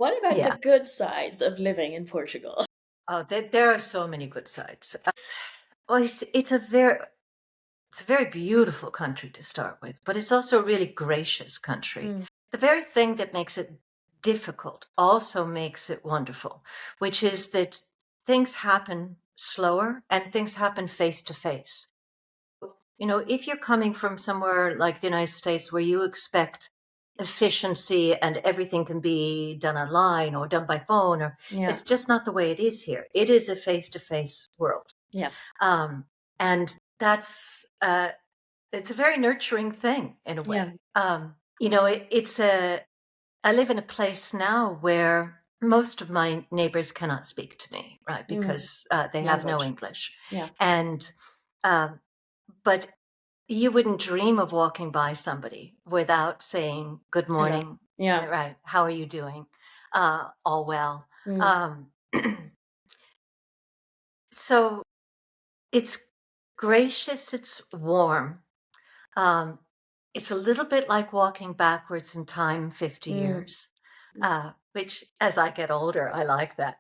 What about the Yeah. good sides of living in Portugal? Oh, there are so many good sides. Well, it's a very beautiful country to start with, but it's also a really gracious country. Mm, The very thing that makes it difficult also makes it wonderful, which is that things happen slower and things happen face to face. If you're coming from somewhere like the United States where you expect efficiency and everything can be done online or done by phone, or yeah, it's just not the way it is here. It is a face-to-face world. yeah, Um, and that's it's a very nurturing thing in a yeah. way. I live in a place now where most of my neighbors cannot speak to me, right? Mm, Because they have no language. English. Yeah, And um, but you wouldn't dream of walking by somebody without saying, "Good hello. morning," Yeah. right? How are you doing? All well. Mm, Um, so it's gracious, it's warm. Um, it's a little bit like walking backwards in time 50 mm. years, which as I get older, I like that.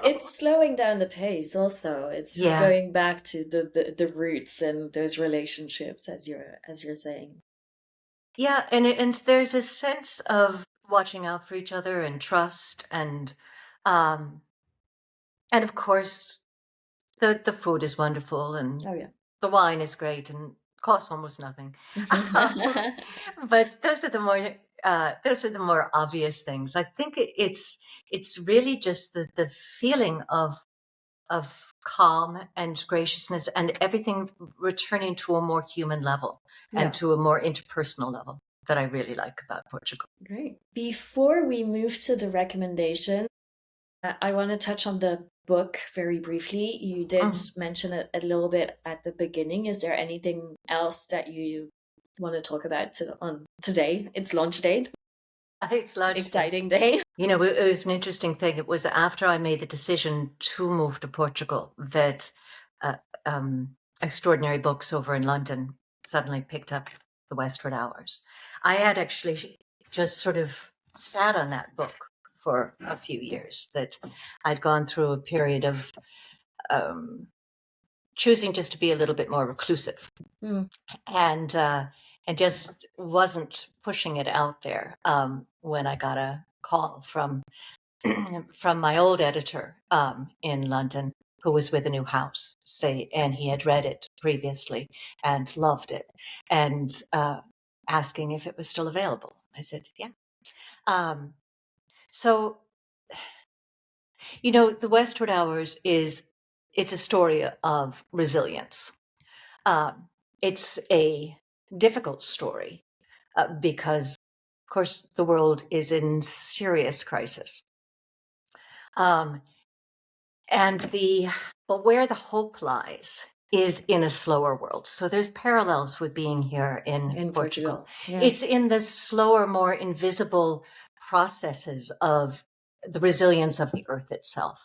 It's slowing down the pace also. It's just Yeah. going back to the roots and those relationships as you're saying. Yeah. And there's a sense of watching out for each other and trust um, and of course, the food is wonderful and Oh yeah. the wine is great and costs almost nothing. But those are the more obvious things. I think it's really just the feeling of calm and graciousness and everything returning to a more human level and Yeah. to a more interpersonal level that I really like about Portugal. Great. Before we move to the recommendation, I want to touch on the book very briefly. You did Mhm. mention it a little bit at the beginning. Is there anything else that you want to talk about on today? It's launch date. It's lunchtime. Exciting day. It was an interesting thing. It was after I made the decision to move to Portugal that uh, Extraordinary Books over in London suddenly picked up The Westward Hours. I had actually just sort of sat on that book for a few years, that I'd gone through a period of um, choosing just to be a little bit more reclusive Mm, and uh, and just wasn't pushing it out there when I got a call from my old editor in London, who was with a new house, and he had read it previously and loved it, and asking if it was still available. I said, yeah. Um, so, The Westward Hours it's a story of resilience. Um, it's a difficult story because, of course, the world is in serious crisis. Um, And but where the hope lies is in a slower world. So there's parallels with being here in in Portugal. Portugal. Yeah. It's in the slower, more invisible processes of the resilience of the earth itself.